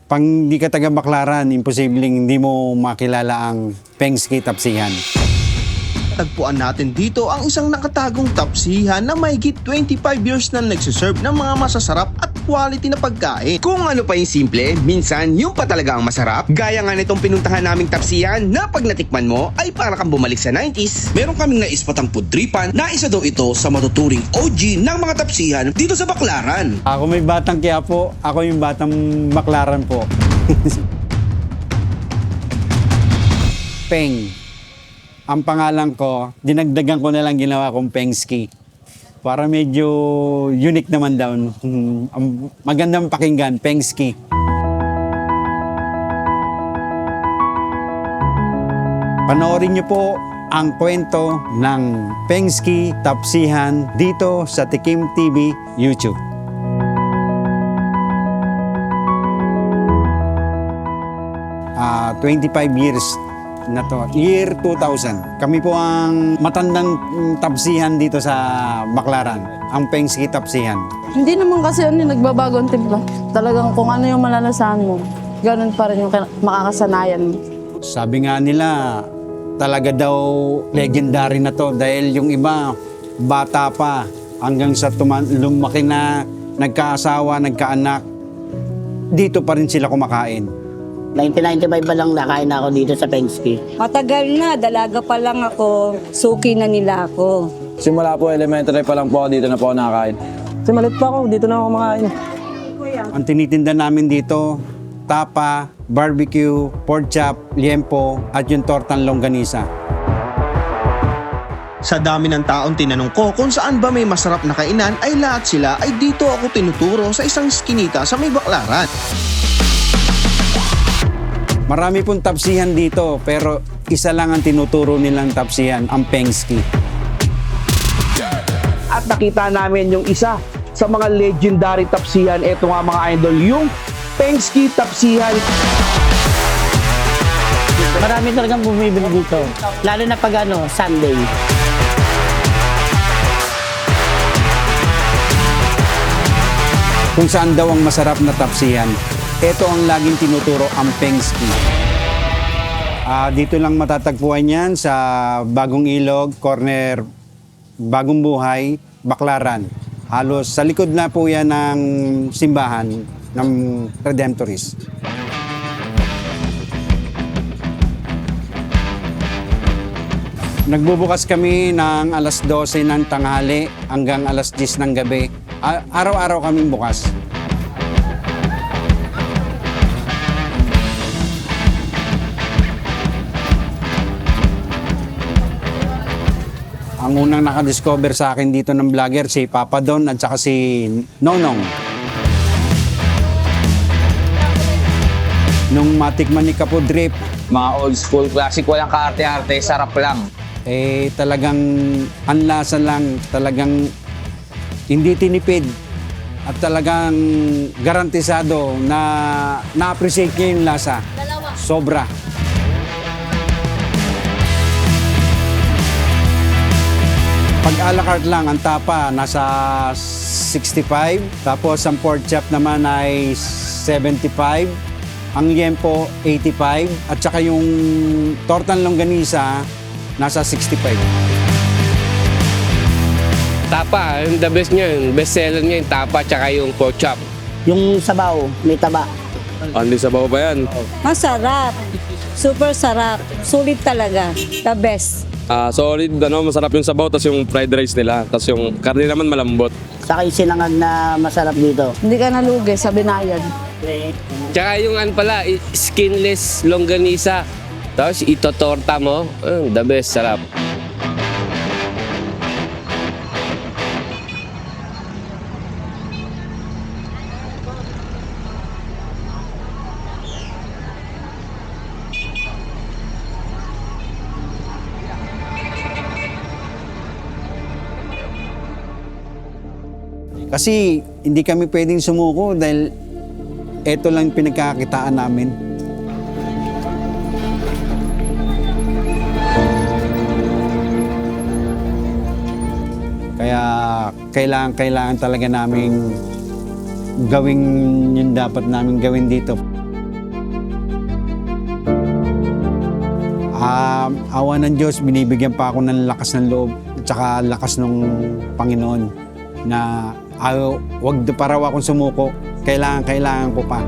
Pag hindi ka taga Baclaran, imposibleng hindi mo makilala ang Pengski Tapsihan. Tagpuan natin dito ang isang nakatagong tapsihan na mahigit 25 years na nagsiserve ng mga masasarap at quality na pagkain. Kung ano pa yung simple, minsan yung pa talaga ang masarap. Gaya nga nitong pinuntahan naming tapsihan na pag natikman mo ay para kang bumalik sa 90s. Meron kaming naispatang pudripan na isa daw ito sa matuturing OG ng mga tapsihan dito sa Baclaran. Ako may batang Quiapo, ako yung batang Baclaran po. Peng. Ang pangalan ko, dinagdagan ko na lang ginawa kong Pengski. Para medyo unique naman daw. Magandang pakinggan, Pengski. Panoorin niyo po ang kwento ng Pengski Tapsihan dito sa Tikim TV YouTube. Ah, 25 years na to. Year 2000. Kami po ang matandang tapsihan dito sa Baclaran. Ang Pengski Tapsihan. Hindi naman kasi nagbabago ang timpla. Talagang kung ano yung malalasahan mo, ganun pa rin yung makakasanayan mo. Sabi nga nila, talaga daw legendary na to dahil yung iba, bata pa hanggang sa lumaki na, nagkaasawa, nagkaanak, dito pa rin sila kumakain. 1995 pa lang nakain ako dito sa Pengski. Matagal na, dalaga pa lang ako, suki na nila ako. Simula po elementary pa lang po ako dito na po ako nakakain. Simalit pa ako, dito na ako kumakain. Ang tinitinda namin dito, tapa, barbecue, pork chop, liempo, at yung tortang longganisa. Sa dami ng taong tinanong ko kung saan ba may masarap na kainan ay lahat sila ay dito ako tinuturo sa isang skinita sa may Baclaran. Marami pong tapsihan dito pero isa lang ang tinuturo nilang tapsihan, ang Pengski. At nakita namin yung isa sa mga legendary tapsihan. Ito nga mga idol, yung Pengski Tapsihan. Marami talagang bumibili dito. Lalo na pag Sunday. Kung saan daw ang masarap na tapsihan, ito ang laging tinuturo, ang Pengski. Dito lang matatagpuan yan sa Bagong Ilog, corner Bagong Buhay, Baclaran. Halos sa likod na po yan ng simbahan ng Redemptorist. Nagbubukas kami ng alas 12 ng tanghali hanggang alas 10 ng gabi. Araw-araw kaming bukas. Ang unang nakadiscover sa akin dito ng vlogger, si Papa Don at saka si Nonong. Nung matikman ni Kapo Drip, Mga old school classic, walang kaarte-arte, sarap lang. talagang anlasa lang, talagang hindi tinipid at talagang garantisado na na-appreciate niya yung lasa. Sobra. Pag a la carte lang, ang tapa nasa 65, tapos ang pork chop naman ay 75, ang liempo 85, at saka yung tortang longganisa nasa 65. Tapa, yung the best niya, yung best seller niya yung tapa tsaka yung pork chop. Yung sabaw, may taba. Andi sabaw ba yan? Masarap, super sarap, sulit talaga, the best. Solid, masarap yung sabaw, tas yung fried rice nila, tas yung karne naman malambot. Saka yung sinangag na masarap dito. Hindi ka nalugi sa binayad. Tsaka yung pala, skinless longganisa. Tapos itotorta mo, the best, sarap. Kasi hindi kami pwedeng sumuko dahil ito lang pinagkakakitaan namin. Kaya kailangan talaga namin gawin yung dapat namin gawin dito. Awa ng Diyos, binibigyan pa ako ng lakas ng loob at saka lakas ng Panginoon na wag pa raw akong sumuko. Kailangan ko pa.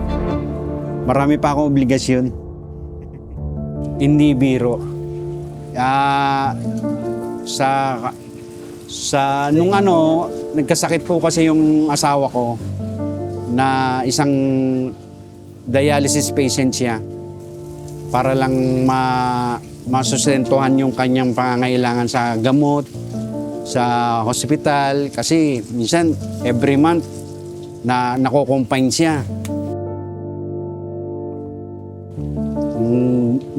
Marami pa akong obligasyon. Hindi biro. Nung nagkasakit po kasi yung asawa ko na isang dialysis patient siya para lang masustentuhan yung kanyang pangangailangan sa gamot, sa hospital. Kasi minsan, every month, na nako-confine siya.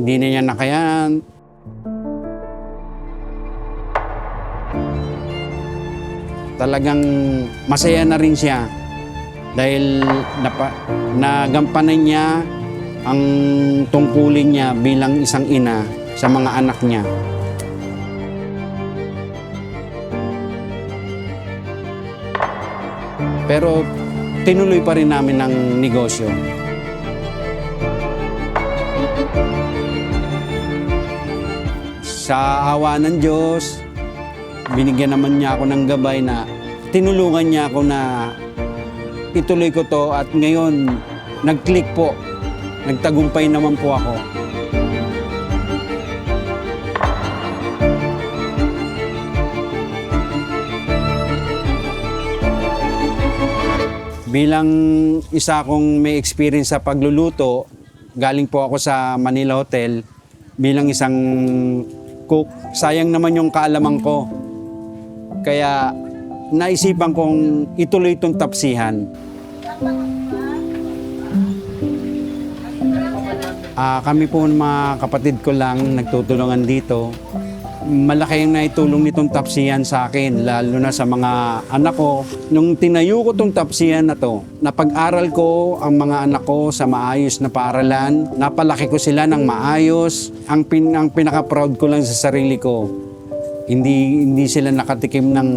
Hindi na niya nakayan. Talagang masaya na rin siya dahil nagampanan niya ang tungkulin niya bilang isang ina sa mga anak niya. Pero tinuloy pa rin namin ang negosyo. Sa awa ng Diyos, binigyan naman niya ako ng gabay na tinulungan niya ako na ituloy ko to at ngayon nag-click po. Nagtagumpay naman po ako. Bilang isa akong may experience sa pagluluto, galing po ako sa Manila Hotel bilang isang cook. Sayang naman yung kaalaman ko. Kaya naisipan kong ituloy itong tapsihan. Kami po mga kapatid ko lang nagtutulungan dito. Malaki yung naitulong nitong tapsihan sa akin, lalo na sa mga anak ko. Nung tinayo ko itong tapsihan na to, napag-aral ko ang mga anak ko sa maayos na paaralan. Napalaki ko sila ng maayos. Ang pinaka-proud ko lang sa sarili ko, hindi sila nakatikim ng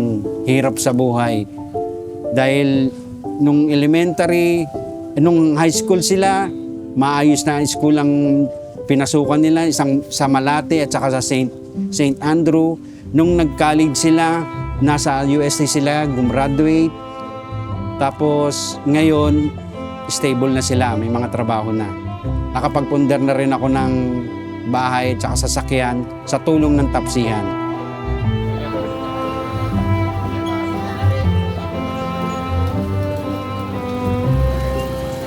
hirap sa buhay. Dahil nung elementary, nung high school sila, maayos na school ang pinasukan nila, isang sa Malate at saka sa St. Andrew. Nung nag-college sila, nasa UST sila, gumraduate. Tapos ngayon, stable na sila, may mga trabaho na. Nakapagpundar na rin ako ng bahay at saka sasakyan sa tulong ng tapsihan.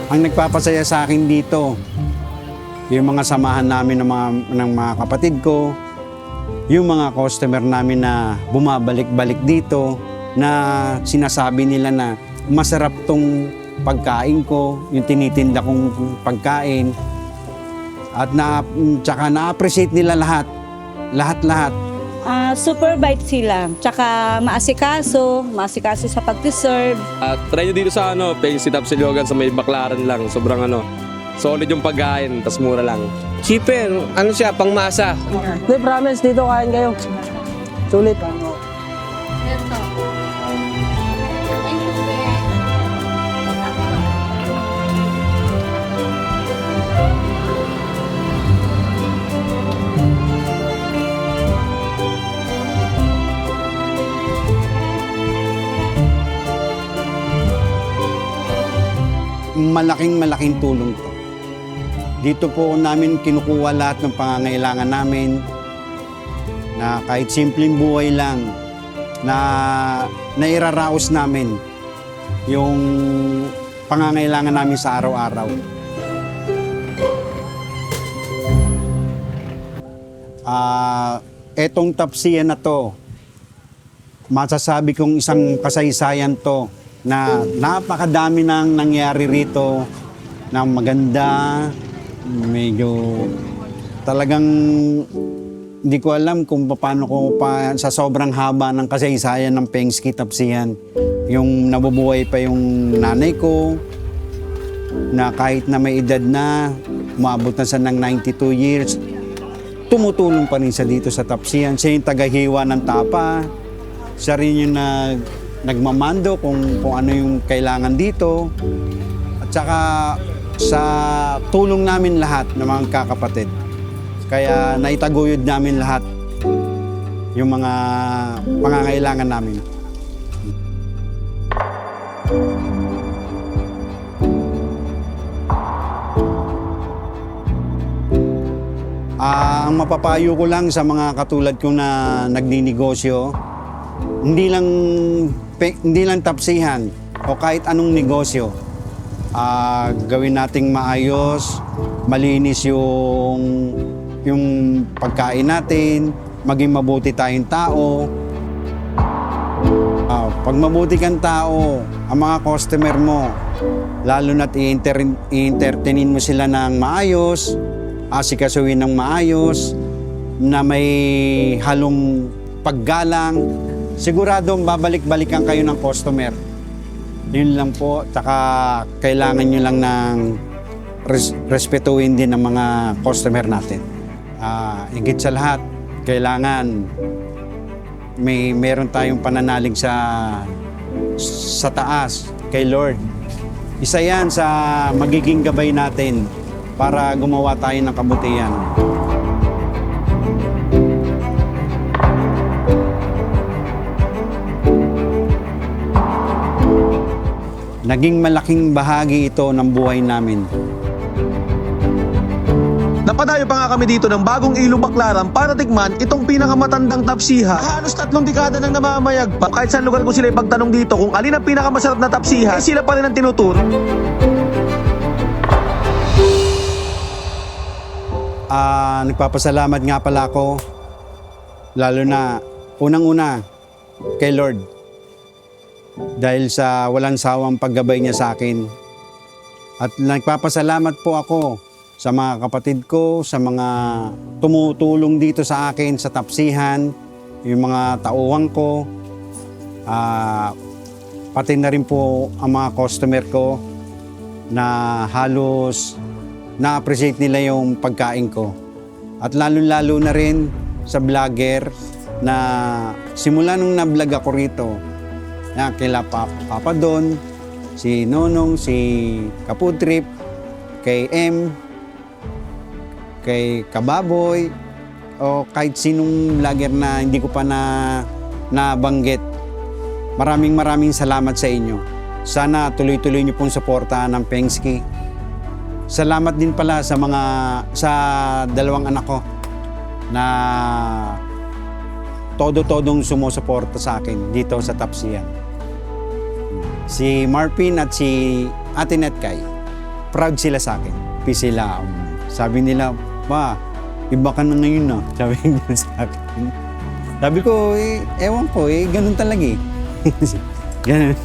Ang nagpapasaya sa akin dito, yung mga samahan namin ng mga kapatid ko, yung mga customer namin na bumabalik-balik dito, na sinasabi nila na masarap tong pagkain ko, yung tinitinda kong pagkain, at tsaka na-appreciate nila lahat. Super bite sila. Tsaka maasikaso sa pag-serve. Try nyo dito sa Pensi Tapsilyogan sa may Baclaran lang. Sobrang solid yung pagkain, tas mura lang. Cheaper, ano siya, pangmasa. Hindi, promise, dito kain kayo. Sulit. Malaking tulong to. Dito po namin kinukuha lahat ng pangangailangan namin, na kahit simpleng buhay lang na nairaraos namin yung pangangailangan namin sa araw-araw. Etong tapsiyan na to, masasabi kong isang kasaysayan to, na napakadami nang nangyari rito na maganda, medyo talagang hindi ko alam kung paano ko pa sa sobrang haba ng kasaysayan ng Pengski Tapsihan. Yung nabubuhay pa yung nanay ko, na kahit na may edad na, umabot na siya ng 92 years, tumutulong pa rin siya dito sa Tapsihan. Siya yung tagahiwa ng tapa, siya rin yung nagmamando kung ano yung kailangan dito. At saka sa tulong namin lahat ng mga kakapatid, Kaya naitaguyod namin lahat yung mga pangangailangan namin. Ang mapapayo ko lang sa mga katulad ko na nagninegosyo, hindi lang tapsihan o kahit anong negosyo. Gawin nating maayos, malinis yung pagkain natin, maging mabuti tayong tao. Pag mabuti kang tao, ang mga customer mo, lalo na't i-entertainin mo sila ng maayos, asikasuhin ng maayos, na may halong paggalang, siguradong babalik-balikan kayo ng customer. Yun lang po, tsaka kailangan nyo lang ng respetuhin din ng mga customer natin. Higit sa lahat, kailangan meron tayong pananalig sa taas, kay Lord. Isa yan sa magiging gabay natin para gumawa tayo ng kabutihan. Naging malaking bahagi ito ng buhay namin. Napadayo pa nga kami dito ng bagong Ilog Baclaran para tikman itong pinakamatandang tapsiha. Halos 3 dekada nang namamayag pa. Kahit saan lugar ko sila ipagtanong dito kung alin ang pinakamasarap na tapsiha, sila pa rin ang tinuturo. Nagpapasalamat nga pala ako, lalo na unang-una kay Lord. Dahil sa walang sawang paggabay niya sa akin. At nagpapasalamat po ako sa mga kapatid ko, sa mga tumutulong dito sa akin sa tapsihan, yung mga tauhan ko, pati na rin po ang mga customer ko na halos na-appreciate nila yung pagkain ko. At lalo-lalo na rin sa vlogger na simula nung na-vlog ako rito, na kila Papa Don, si Nonong, si Kaputrip, kay M, kay Kababoy, o kahit sinong vlogger na hindi ko pa nabanggit. Maraming salamat sa inyo. Sana tuloy-tuloy niyo pong suportahan ng Pengski. Salamat din pala sa dalawang anak ko na todo-todong sumusuporta sa akin dito sa Tapsihan. Si Marpin at si Ate Netkay, proud sila sa akin. Sila, sabi nila, "Ma, iba ka na ngayon na." Sabi nila sa akin. Sabi ko, ewan ko, ganun talaga eh. Ganun.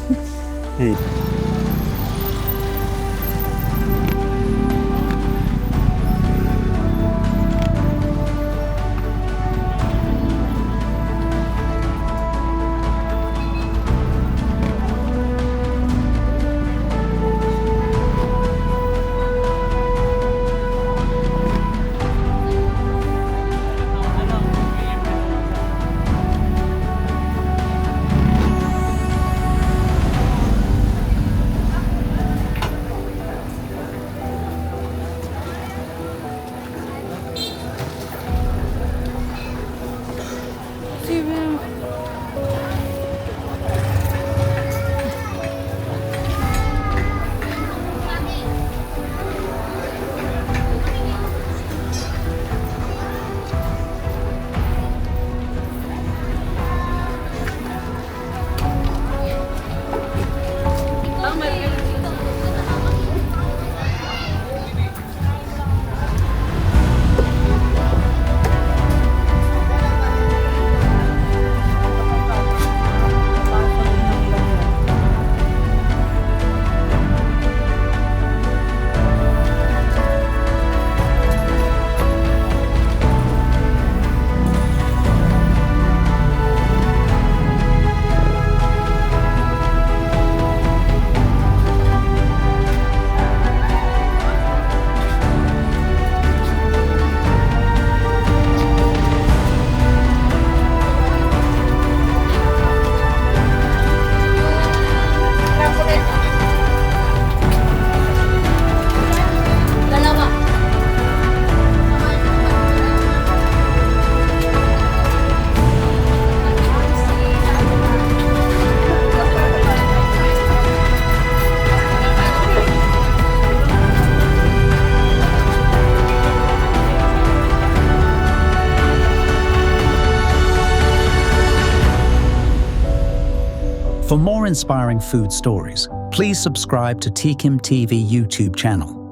For more inspiring food stories, please subscribe to Tikim TV YouTube channel.